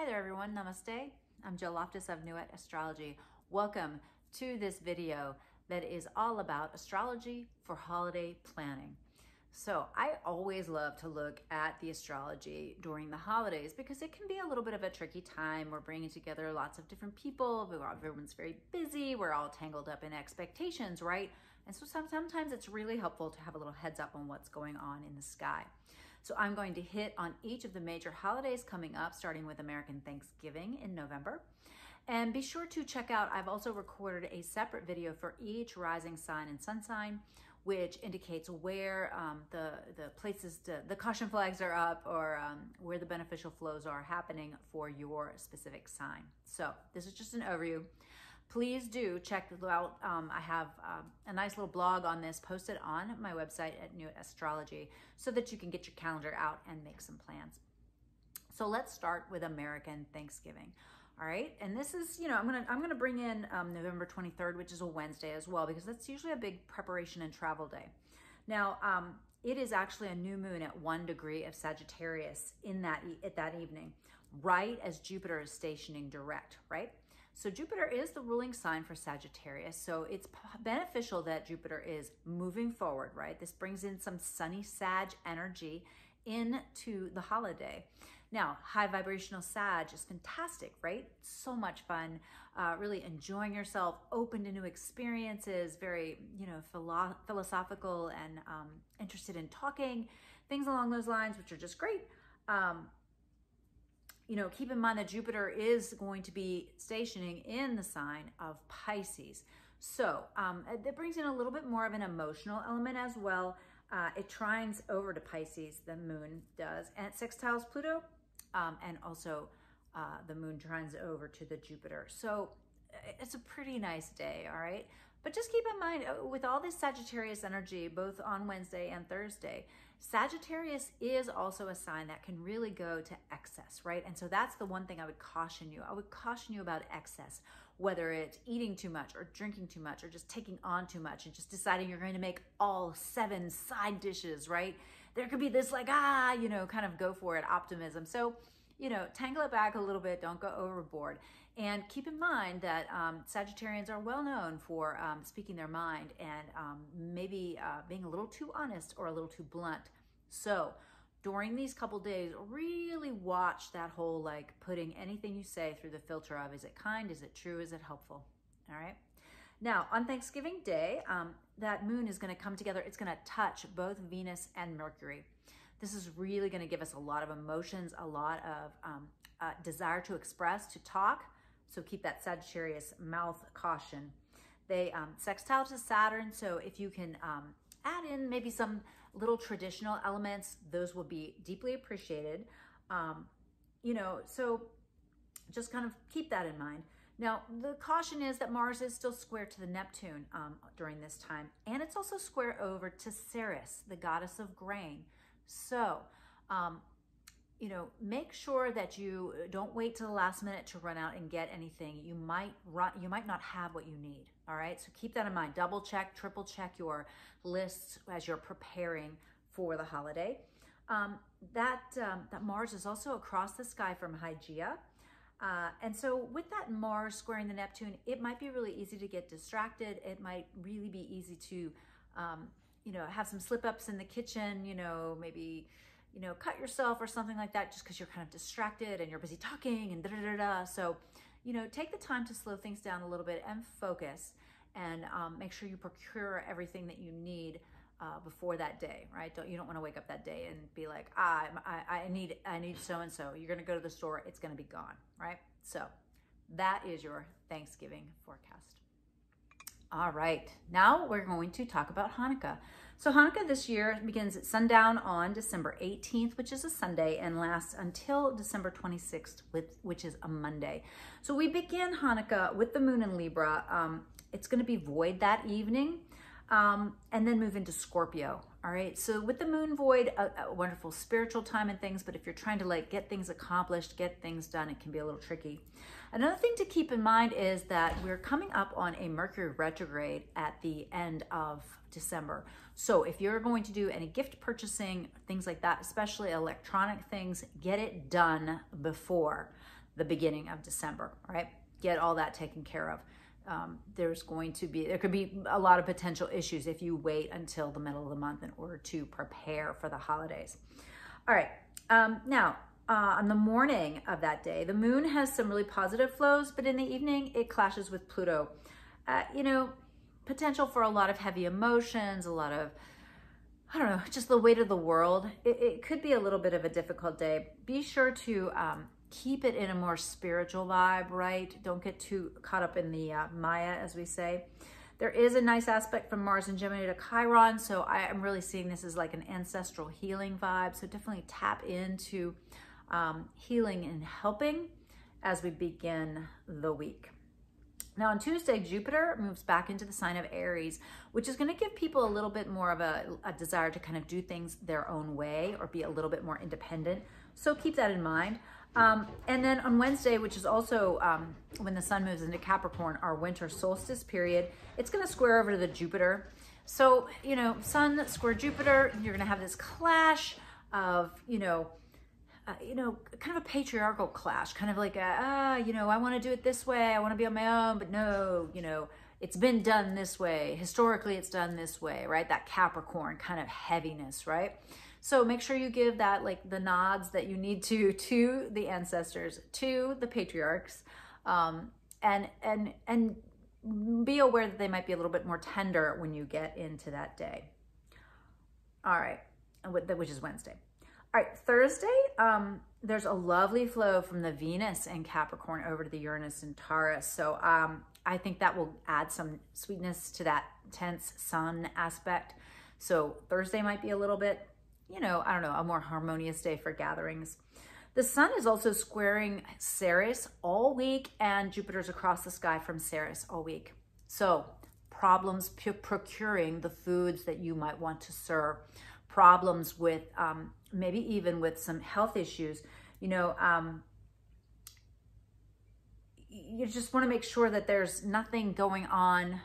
there everyone, namaste. I'm Jill Loftus of Nuit Astrology. Welcome to this video that is all about astrology for holiday planning. So I always love to look at the astrology during the holidays because it can be a little bit of a tricky time. We're bringing together lots of different people. Everyone's very busy. We're all tangled up in expectations, right? And so sometimes it's really helpful to have a little heads up on what's going on in the sky. So I'm going to hit on each of the major holidays coming up, starting with American Thanksgiving in November. And be sure to check out, I've also recorded a separate video for each rising sign and sun sign, which indicates where the places, the caution flags are up, or where the beneficial flows are happening for your specific sign. So this is just an overview. Please do check it out. I have a nice little blog on this posted on my website at Nuit Astrology so that you can get your calendar out and make some plans. So let's start with American Thanksgiving. All right, and this is, I'm gonna bring in November 23rd, which is a Wednesday as well, because that's usually a big preparation and travel day. Now, it is actually a new moon at 1 degree of Sagittarius at that evening, right as Jupiter is stationing direct, right? So Jupiter is the ruling sign for Sagittarius, so it's beneficial that Jupiter is moving forward, right? This brings in some sunny Sag energy into the holiday. Now, high vibrational Sag is fantastic, right? So much fun, really enjoying yourself, open to new experiences, very, philosophical and interested in talking, things along those lines, which are just great. Keep in mind that Jupiter is going to be stationing in the sign of Pisces. So that brings in a little bit more of an emotional element as well. It trines over to Pisces, the moon does, and it sextiles Pluto, and also the moon trines over to the Jupiter. So it's a pretty nice day, all right? But just keep in mind, with all this Sagittarius energy, both on Wednesday and Thursday, Sagittarius is also a sign that can really go to excess, right? And so that's the one thing I would caution you. I would caution you about excess, whether it's eating too much or drinking too much or just taking on too much and just deciding you're going to make all 7 side dishes, right? There could be this kind of go for it optimism. So, tangle it back a little bit, don't go overboard. And keep in mind that Sagittarians are well known for speaking their mind and maybe being a little too honest or a little too blunt. So during these couple days, really watch that whole putting anything you say through the filter of, is it kind, is it true, is it helpful? All right. Now on Thanksgiving Day, that moon is going to come together. It's going to touch both Venus and Mercury. This is really going to give us a lot of emotions, a lot of desire to express, to talk. So keep that Sagittarius mouth caution. They sextile to Saturn, so if you can add in maybe some little traditional elements, those will be deeply appreciated. So just kind of keep that in mind. Now, the caution is that Mars is still square to the Neptune during this time, and it's also square over to Ceres, the goddess of grain. So, make sure that you don't wait till the last minute to run out and get anything. You might not have what you need. All right. So keep that in mind. Double check, triple check your lists as you're preparing for the holiday. That Mars is also across the sky from Hygeia. And so with that Mars squaring the Neptune, it might be really easy to get distracted. It might really be easy to, have some slip ups in the kitchen, maybe, cut yourself or something like that just because you're kind of distracted and you're busy talking and da-da-da-da. So, take the time to slow things down a little bit and focus and make sure you procure everything that you need before that day, right? You don't want to wake up that day and be like, I need so-and-so. You're going to go to the store. It's going to be gone, right? So that is your Thanksgiving forecast. All right, now we're going to talk about Hanukkah. So Hanukkah this year begins at sundown on December 18th, which is a Sunday, and lasts until December 26th, which is a Monday. So we begin Hanukkah with the moon in Libra. It's going to be void that evening, and then move into Scorpio. All right, so with the moon void, a wonderful spiritual time and things, but if you're trying to get things accomplished, get things done, it can be a little tricky. Another thing to keep in mind is that we're coming up on a Mercury retrograde at the end of December. So if you're going to do any gift purchasing, things like that, especially electronic things, get it done before. the beginning of December, right? Get all that taken care of. There could be a lot of potential issues if you wait until the middle of the month in order to prepare for the holidays. All right, now on the morning of that day, the moon has some really positive flows, but in the evening it clashes with Pluto. Potential for a lot of heavy emotions, a lot of, I don't know, just the weight of the world. It could be a little bit of a difficult day. Be sure to keep it in a more spiritual vibe, right? Don't get too caught up in the Maya, as we say. There is a nice aspect from Mars and Gemini to Chiron, so I am really seeing this as like an ancestral healing vibe. So definitely tap into healing and helping as we begin the week. Now on Tuesday, Jupiter moves back into the sign of Aries, which is going to give people a little bit more of a desire to kind of do things their own way or be a little bit more independent. So keep that in mind. And then on Wednesday, which is also when the sun moves into Capricorn, our winter solstice period, it's going to square over to the Jupiter. So, sun square Jupiter, you're going to have this clash of, kind of a patriarchal clash, kind of like I want to do it this way. I want to be on my own, but no, it's been done this way. Historically, it's done this way, right? That Capricorn kind of heaviness, right? So make sure you give that, like, the nods that you need to the ancestors, to the patriarchs, and be aware that they might be a little bit more tender when you get into that day. All right, which is Wednesday. All right, Thursday, there's a lovely flow from the Venus in Capricorn over to the Uranus in Taurus. So I think that will add some sweetness to that tense sun aspect. So Thursday might be a little bit, I don't know, a more harmonious day for gatherings. The sun is also squaring Ceres all week, and Jupiter's across the sky from Ceres all week. So problems procuring the foods that you might want to serve, problems with maybe even with some health issues. You just want to make sure that there's nothing going on,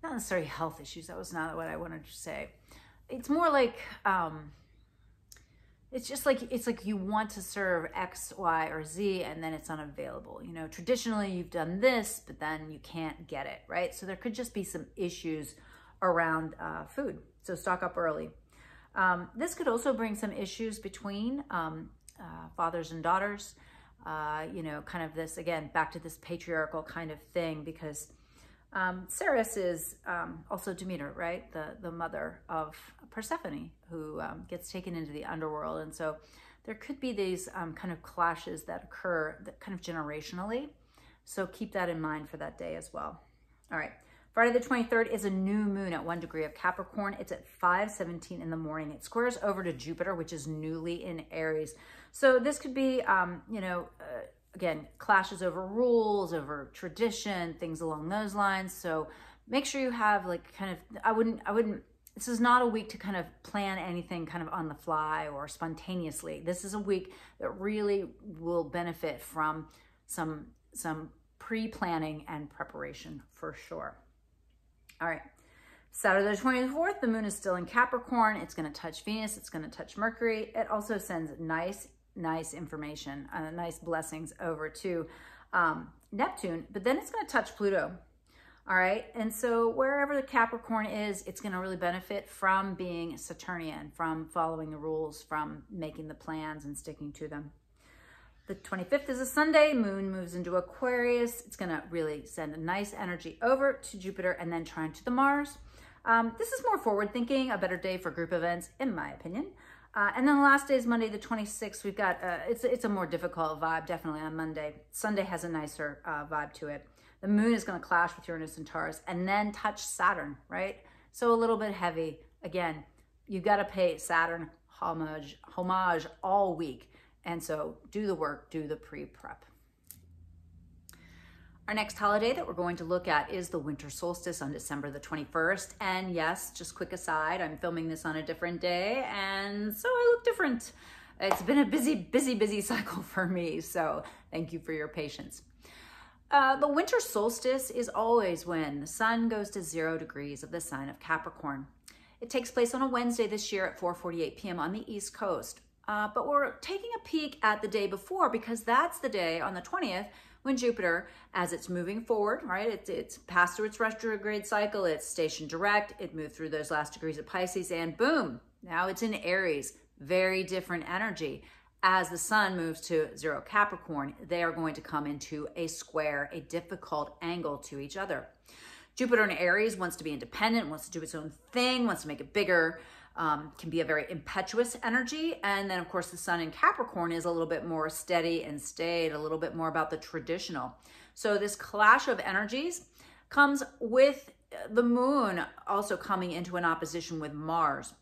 not necessarily health issues. That was not what I wanted to say. It's more like, it's like you want to serve X, Y, or Z, and then it's unavailable. Traditionally you've done this, but then you can't get it, right? So there could just be some issues around food. So stock up early. This could also bring some issues between fathers and daughters, kind of this, again, back to this patriarchal kind of thing, because Ceres is also Demeter, right? The mother of Persephone, who gets taken into the underworld. And so there could be these kind of clashes that occur kind of generationally. So keep that in mind for that day as well. All right. Friday the 23rd is a new moon at 1 degree of Capricorn. It's at 5:17 in the morning. It squares over to Jupiter, which is newly in Aries. So this could be, again, clashes over rules, over tradition, things along those lines. So make sure you have I wouldn't, this is not a week to kind of plan anything kind of on the fly or spontaneously. This is a week that really will benefit from some pre-planning and preparation for sure. All right, Saturday the 24th, the moon is still in Capricorn. It's going to touch Venus. It's going to touch Mercury. It also sends nice information, nice blessings over to Neptune, but then it's going to touch Pluto. All right, and so wherever the Capricorn is, it's going to really benefit from being Saturnian, from following the rules, from making the plans and sticking to them. The 25th is a Sunday. Moon moves into Aquarius. It's going to really send a nice energy over to Jupiter and then trine to the Mars. This is more forward thinking, a better day for group events, in my opinion. And then the last day is Monday, the 26th. We've got, it's a more difficult vibe, definitely on Monday. Sunday has a nicer vibe to it. The moon is going to clash with Uranus and Taurus and then touch Saturn, right? So a little bit heavy. Again, you've got to pay Saturn homage all week. And so do the work, do the pre-prep. Our next holiday that we're going to look at is the winter solstice on December the 21st. And yes, just quick aside, I'm filming this on a different day, and so I look different. It's been a busy cycle for me, so thank you for your patience. The winter solstice is always when the sun goes to 0 degrees of the sign of Capricorn. It takes place on a Wednesday this year at 4:48 p.m. on the East Coast. but we're taking a peek at the day before because that's the day on the 20th when Jupiter, as it's moving forward, right? It's passed through its retrograde cycle, it's stationed direct, it moved through those last degrees of Pisces, and boom, now it's in Aries. Very different energy. As the sun moves to 0 Capricorn, they are going to come into a square, a difficult angle to each other. Jupiter in Aries wants to be independent, wants to do its own thing, wants to make it bigger, can be a very impetuous energy. And then, of course, the sun in Capricorn is a little bit more steady and staid, a little bit more about the traditional. So this clash of energies comes with the moon also coming into an opposition with Mars.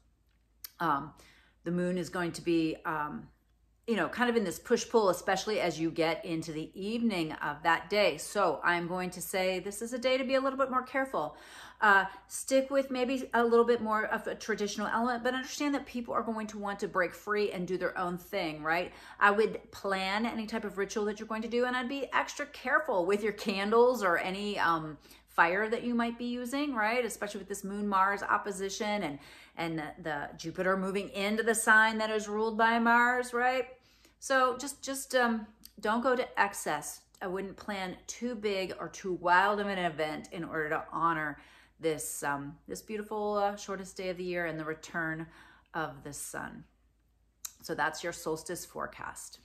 The moon is going to be, kind of in this push-pull, especially as you get into the evening of that day. So I'm going to say this is a day to be a little bit more careful. Stick with maybe a little bit more of a traditional element, but understand that people are going to want to break free and do their own thing, right? I would plan any type of ritual that you're going to do, and I'd be extra careful with your candles or any fire that you might be using, right? Especially with this Moon-Mars opposition and the Jupiter moving into the sign that is ruled by Mars, right? So just don't go to excess. I wouldn't plan too big or too wild of an event in order to honor this beautiful shortest day of the year and the return of the sun. So that's your solstice forecast.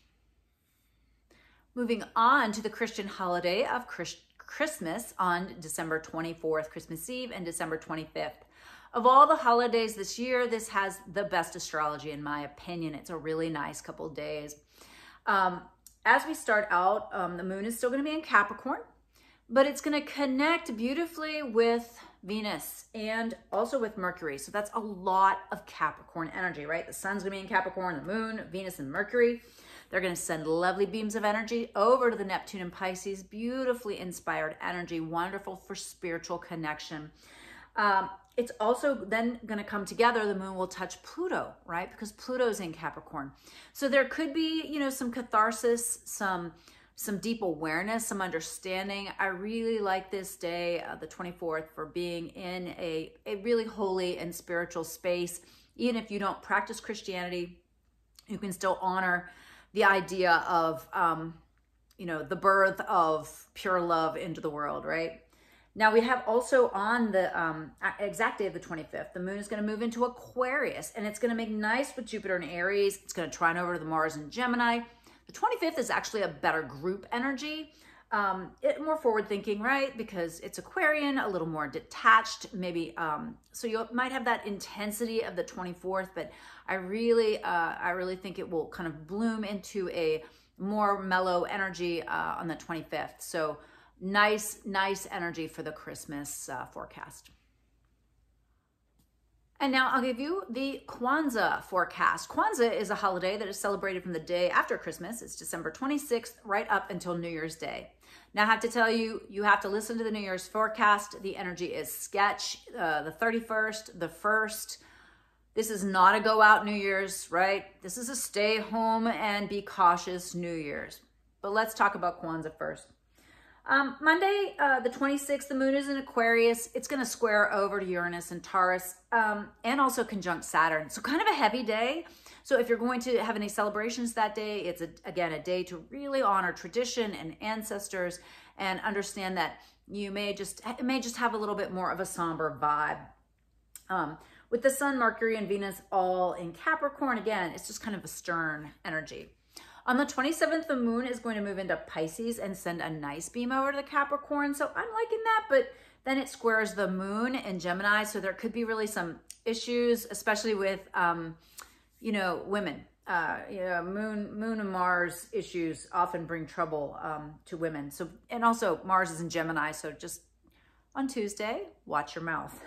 Moving on to the Christian holiday of Christmas on December 24th, Christmas Eve, and December 25th. Of all the holidays this year, this has the best astrology in my opinion. It's a really nice couple of days. As we start out, the moon is still going to be in Capricorn, but it's going to connect beautifully with Venus and also with Mercury. So that's a lot of Capricorn energy, right? The sun's going to be in Capricorn, the moon, Venus, and Mercury. They're going to send lovely beams of energy over to the Neptune and Pisces. Beautifully inspired energy, wonderful for spiritual connection. It's also then going to come together. The moon will touch Pluto, right? Because Pluto's in Capricorn. So there could be, some catharsis, some deep awareness, some understanding. I really like this day, the 24th, for being in a really holy and spiritual space. Even if you don't practice Christianity, you can still honor the idea of, the birth of pure love into the world, right? Now we have also on the exact day of the 25th, the moon is going to move into Aquarius, and it's going to make nice with Jupiter in Aries. It's going to trine over to the Mars in Gemini. The 25th is actually a better group energy, more forward thinking, right? Because it's Aquarian, a little more detached, maybe. So you might have that intensity of the 24th, but I really think it will kind of bloom into a more mellow energy on the 25th. So nice energy for the Christmas forecast. And now I'll give you the Kwanzaa forecast. Kwanzaa is a holiday that is celebrated from the day after Christmas. It's December 26th, right up until New Year's Day. Now I have to tell you, you have to listen to the New Year's forecast. The energy is sketch. The 31st, the 1st. This is not a go out New Year's, right? This is a stay home and be cautious New Year's. But let's talk about Kwanzaa first. Monday, the 26th, the moon is in Aquarius. It's going to square over to Uranus and Taurus, and also conjunct Saturn. So kind of a heavy day. So if you're going to have any celebrations that day, it's again a day to really honor tradition and ancestors, and understand that it may just have a little bit more of a somber vibe. With the sun, Mercury, and Venus all in Capricorn, again, it's just kind of a stern energy. On the 27th, the moon is going to move into Pisces and send a nice beam over to the Capricorn. So I'm liking that, but then it squares the moon in Gemini. So there could be really some issues, especially with, women. Moon and Mars issues often bring trouble to women. So, and also Mars is in Gemini. So just on Tuesday, watch your mouth.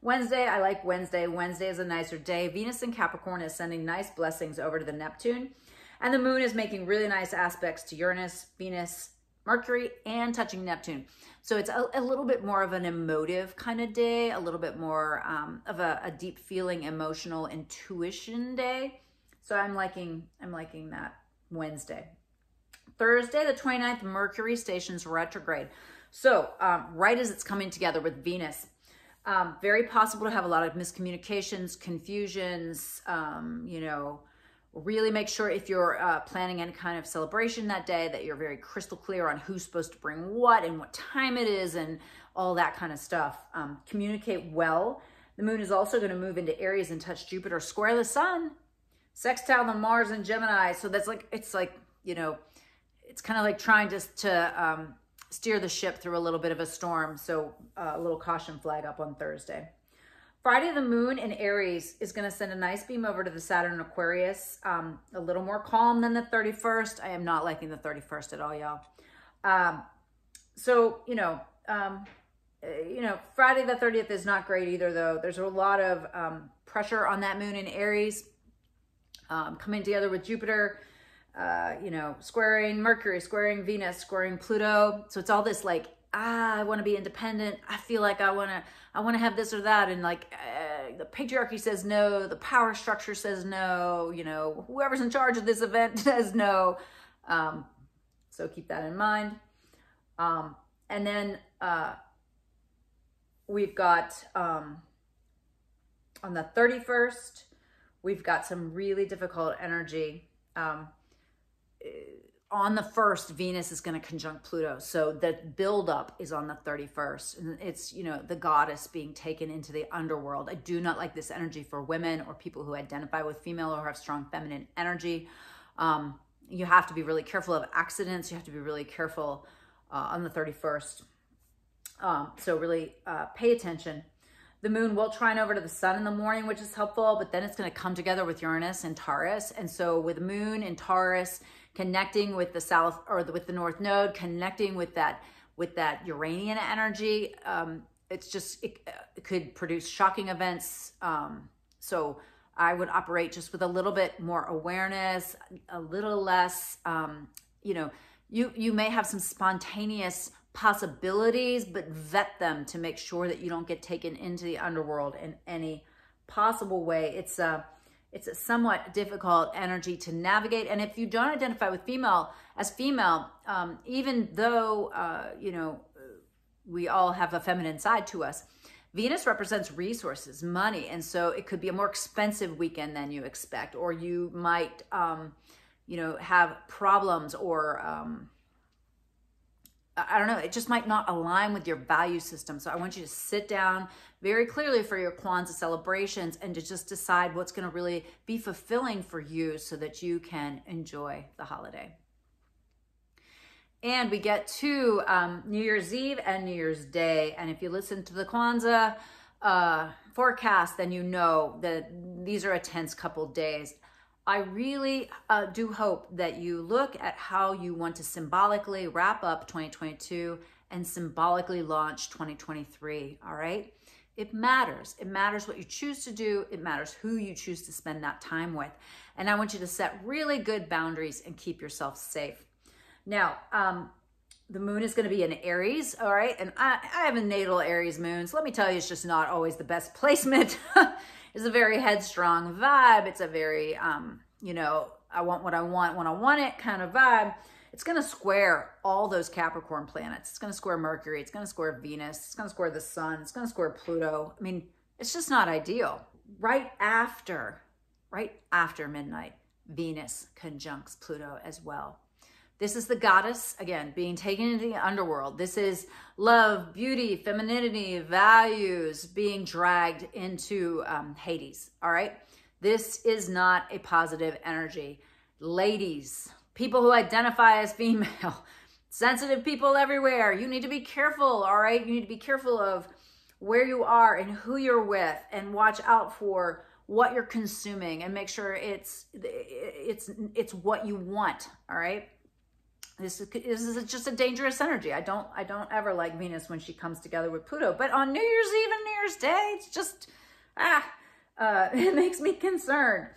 Wednesday, I like Wednesday. Wednesday is a nicer day. Venus in Capricorn is sending nice blessings over to the Neptune. And the moon is making really nice aspects to Uranus, Venus, Mercury, and touching Neptune. So it's a little bit more of an emotive kind of day, a little bit more of a deep feeling, emotional intuition day. So I'm liking that Wednesday. Thursday, the 29th, Mercury stations retrograde. So right as it's coming together with Venus, very possible to have a lot of miscommunications, confusions, Really make sure if you're planning any kind of celebration that day that you're very crystal clear on who's supposed to bring what and what time it is and all that kind of stuff. Communicate well. The moon is also going to move into Aries and touch Jupiter, square the sun, sextile the Mars and Gemini. So that's like, it's like, you know, it's kind of like trying to steer the ship through a little bit of a storm. So a little caution flag up on Thursday. Friday, the moon in Aries is going to send a nice beam over to the Saturn Aquarius. A little more calm than the 31st. I am not liking the 31st at all, y'all. So, Friday the 30th is not great either, though. There's a lot of pressure on that moon in Aries coming together with Jupiter, squaring Mercury, squaring Venus, squaring Pluto. So it's all this like, I want to be independent. I feel like I want to have this or that. And like the patriarchy says no, the power structure says no, whoever's in charge of this event says no. So keep that in mind. And then we've got on the 31st, we've got some really difficult energy. On the 1st, Venus is going to conjunct Pluto. So the buildup is on the 31st. And it's, the goddess being taken into the underworld. I do not like this energy for women or people who identify with female or have strong feminine energy. You have to be really careful of accidents. You have to be really careful on the 31st. So really pay attention. The moon will trine over to the sun in the morning, which is helpful, but then it's going to come together with Uranus and Taurus. And so with moon and Taurus connecting with the south or with the north node, connecting with that Uranian energy, it could produce shocking events. So I would operate just with a little bit more awareness, a little less, you may have some spontaneous possibilities, but vet them to make sure that you don't get taken into the underworld in any possible way. It's a somewhat difficult energy to navigate. And if you don't identify with female, even though, we all have a feminine side to us, Venus represents resources, money. And so it could be a more expensive weekend than you expect, or you might, have problems or, I don't know, it just might not align with your value system. So I want you to sit down very clearly for your Kwanzaa celebrations and to just decide what's going to really be fulfilling for you so that you can enjoy the holiday. And we get to New Year's Eve and New Year's Day. And if you listen to the Kwanzaa forecast, then you know that these are a tense couple days. I really do hope that you look at how you want to symbolically wrap up 2022 and symbolically launch 2023, all right? It matters. It matters what you choose to do. It matters who you choose to spend that time with. And I want you to set really good boundaries and keep yourself safe. Now, the moon is going to be in Aries, all right? And I have a natal Aries moon, so let me tell you, it's just not always the best placement. It's a very headstrong vibe. It's a very, I want what I want when I want it kind of vibe. It's going to square all those Capricorn planets. It's going to square Mercury. It's going to square Venus. It's going to square the sun. It's going to square Pluto. I mean, it's just not ideal. Right after midnight, Venus conjuncts Pluto as well. This is the goddess, again, being taken into the underworld. This is love, beauty, femininity, values being dragged into Hades, all right? This is not a positive energy. Ladies, people who identify as female, sensitive people everywhere, you need to be careful, all right? You need to be careful of where you are and who you're with, and watch out for what you're consuming and make sure it's what you want, all right? This is just a dangerous energy. I don't ever like Venus when she comes together with Pluto. But on New Year's Eve and New Year's Day, it's just, it makes me concerned.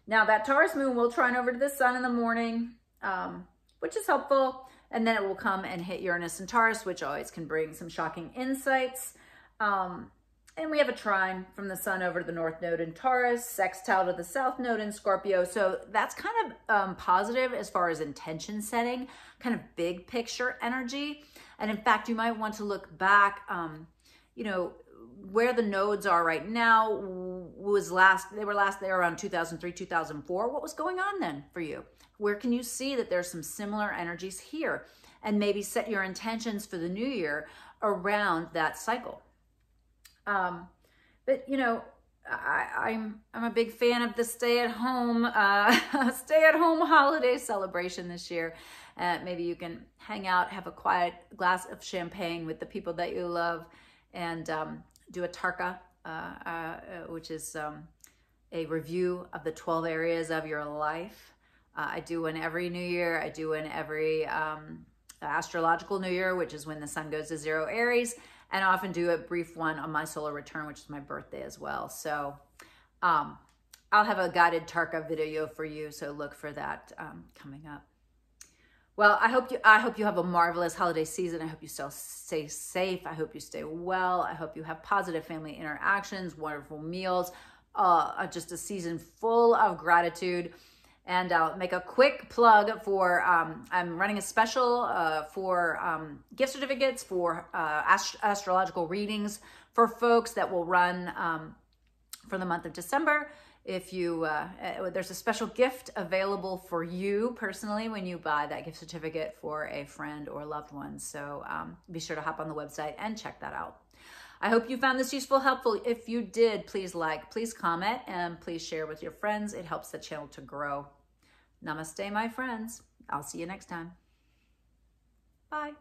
Now, that Taurus moon will trine over to the sun in the morning, which is helpful. And then it will come and hit Uranus and Taurus, which always can bring some shocking insights. And we have a trine from the sun over to the north node in Taurus, sextile to the south node in Scorpio. So that's kind of positive as far as intention setting, kind of big picture energy. And in fact, you might want to look back, where the nodes are right now, they were last there around 2003, 2004. What was going on then for you? Where can you see that there's some similar energies here? And maybe set your intentions for the new year around that cycle. But you know, I'm a big fan of the stay-at-home holiday celebration this year. Maybe you can hang out, have a quiet glass of champagne with the people that you love, and do a tarka, which is a review of the 12 areas of your life. I do one every New Year. I do one every astrological New Year, which is when the sun goes to 0 Aries, and I often do a brief one on my solar return, which is my birthday as well. So I'll have a guided Tarka video for you, so look for that coming up. Well, I hope you have a marvelous holiday season. I hope you still stay safe. I hope you stay well. I hope you have positive family interactions, wonderful meals, just a season full of gratitude. And I'll make a quick plug for, I'm running a special for gift certificates for astrological readings for folks that will run for the month of December. If you, there's a special gift available for you personally when you buy that gift certificate for a friend or loved one. So be sure to hop on the website and check that out. I hope you found this useful, helpful. If you did, please like, please comment, and please share with your friends. It helps the channel to grow. Namaste, my friends. I'll see you next time. Bye.